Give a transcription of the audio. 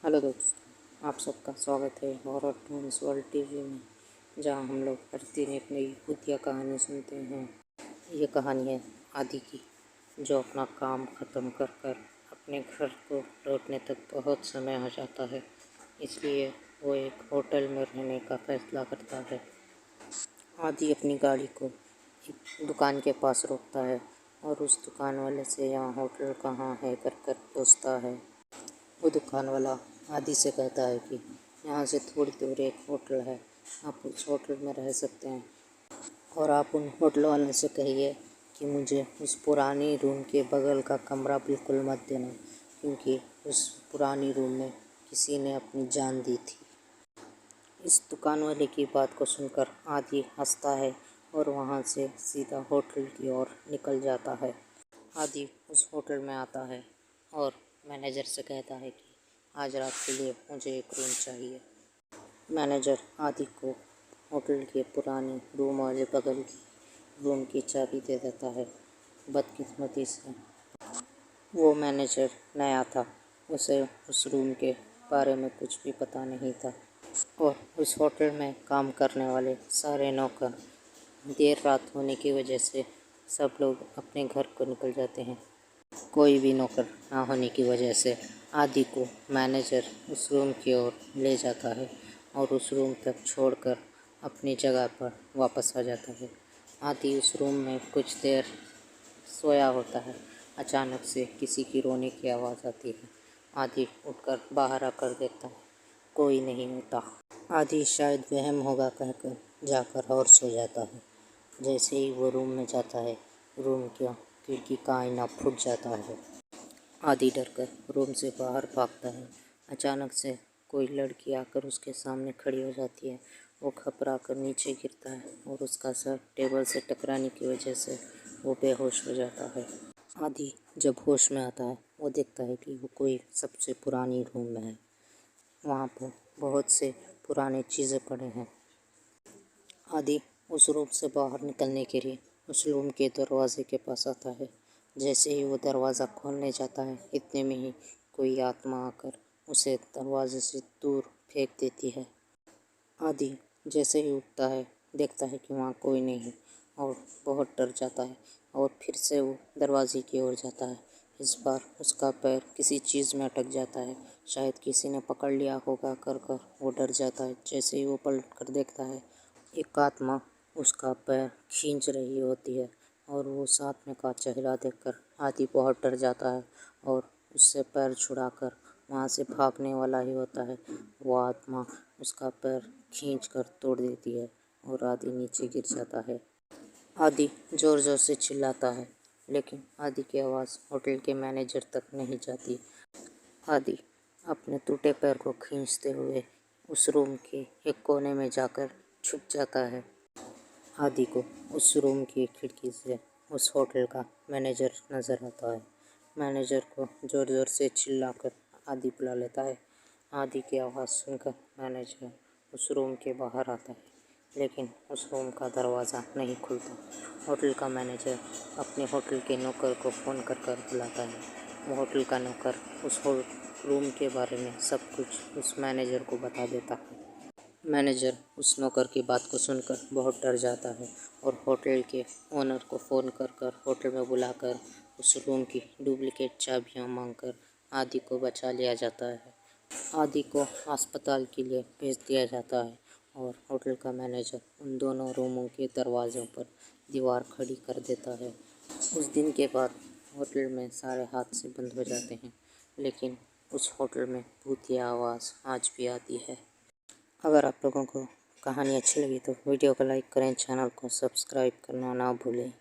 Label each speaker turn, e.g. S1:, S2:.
S1: Hello दोस्तों, आप सबका स्वागत है हॉरर टून्स वर्ल्ड टीवी में, जहां हम लोग प्रतिदिन एक नई भूतिया कहानी सुनते हैं। ये कहानी है आदि की, जो अपना काम ख़त्म कर कर अपने घर को लौटने तक बहुत समय हो जाता है, इसलिए वो एक होटल में रहने का फैसला करता है। आदि अपनी गाड़ी को एक दुकान के पास रोकता है और उस दुकान वाले से यहाँ होटल कहाँ है कर कर पूछता है। वो दुकान वाला आदि से कहता है कि यहाँ से थोड़ी दूर एक होटल है, आप उस होटल में रह सकते हैं, और आप उन होटल वाले से कहिए कि मुझे उस पुरानी रूम के बगल का कमरा बिल्कुल मत देना, क्योंकि उस पुरानी रूम में किसी ने अपनी जान दी थी। इस दुकान वाले की बात को सुनकर आदि हंसता है और वहाँ से सीधा होटल की ओर निकल जाता है। आदि उस होटल में आता है और मैनेजर से कहता है कि आज रात के लिए मुझे एक रूम चाहिए। मैनेजर आदि को होटल के पुरानी रूम वाले बगल की रूम की चाबी दे देता है। बदकिस्मती से वो मैनेजर नया था, उसे उस रूम के बारे में कुछ भी पता नहीं था, और उस होटल में काम करने वाले सारे नौकर देर रात होने की वजह से सब लोग अपने घर को निकल जाते हैं। कोई भी नौकर ना होने की वजह से आदि को मैनेजर उस रूम की ओर ले जाता है और उस रूम तक छोड़कर अपनी जगह पर वापस आ जाता है। आदि उस रूम में कुछ देर सोया होता है। अचानक से किसी की रोने की आवाज़ आती है। आदि उठकर बाहर आकर देखता है, कोई नहीं होता। आदि शायद वहम होगा कहकर जाकर और सो जाता है। जैसे ही वो रूम में जाता है, रूम की खिड़की का आईना फूट जाता है। आदि डरकर रूम से बाहर भागता है। अचानक से कोई लड़की आकर उसके सामने खड़ी हो जाती है। वो घबरा कर नीचे गिरता है और उसका सर टेबल से टकराने की वजह से वो बेहोश हो जाता है। आदि जब होश में आता है, वो देखता है कि वो कोई सबसे पुरानी रूम में है। वहाँ पर बहुत से पुराने चीज़ें पड़े हैं। आदि उस रूम से बाहर निकलने के लिए उस रूम के दरवाजे के पास आता है। जैसे ही वो दरवाज़ा खोलने जाता है, इतने में ही कोई आत्मा आकर उसे दरवाजे से दूर फेंक देती है। आदि जैसे ही उठता है, देखता है कि वहाँ कोई नहीं है और बहुत डर जाता है, और फिर से वो दरवाजे की ओर जाता है। इस बार उसका पैर किसी चीज़ में अटक जाता है, शायद किसी ने पकड़ लिया होगा कर कर वो डर जाता है। जैसे ही वो पलट कर देखता है, एक आत्मा उसका पैर खींच रही होती है, और वो साथ में का चेहरा देखकर आदि बहुत डर जाता है और उससे पैर छुड़ाकर वहाँ से भागने वाला ही होता है। वो आत्मा उसका पैर खींचकर तोड़ देती है और आदि नीचे गिर जाता है। आदि ज़ोर ज़ोर से चिल्लाता है, लेकिन आदि की आवाज़ होटल के मैनेजर तक नहीं जाती। आदि अपने टूटे पैर को खींचते हुए उस रूम के एक कोने में जाकर छुप जाता है। आदि को उस रूम की खिड़की से उस होटल का मैनेजर नज़र आता है। मैनेजर को ज़ोर ज़ोर से चिल्लाकर आदि बुला लेता है। आदि की आवाज़ सुनकर मैनेजर उस रूम के बाहर आता है, लेकिन उस रूम का दरवाज़ा नहीं खुलता। होटल का मैनेजर अपने होटल के नौकर को फ़ोन कर कर बुलाता है। वो होटल का नौकर उस रूम के बारे में सब कुछ उस मैनेजर को बता देता है। मैनेजर उस नौकर की बात को सुनकर बहुत डर जाता है और होटल के ओनर को फ़ोन कर कर होटल में बुलाकर उस रूम की डुप्लिकेट चाबियां मांगकर आदि को बचा लिया जाता है। आदि को अस्पताल के लिए भेज दिया जाता है और होटल का मैनेजर उन दोनों रूमों के दरवाज़ों पर दीवार खड़ी कर देता है। उस दिन के बाद होटल में सारे हादसे बंद हो जाते हैं, लेकिन उस होटल में भूतिया आवाज़ आज भी आती है। अगर आप लोगों को कहानी अच्छी लगी तो वीडियो को लाइक करें, चैनल को सब्सक्राइब करना ना भूलें।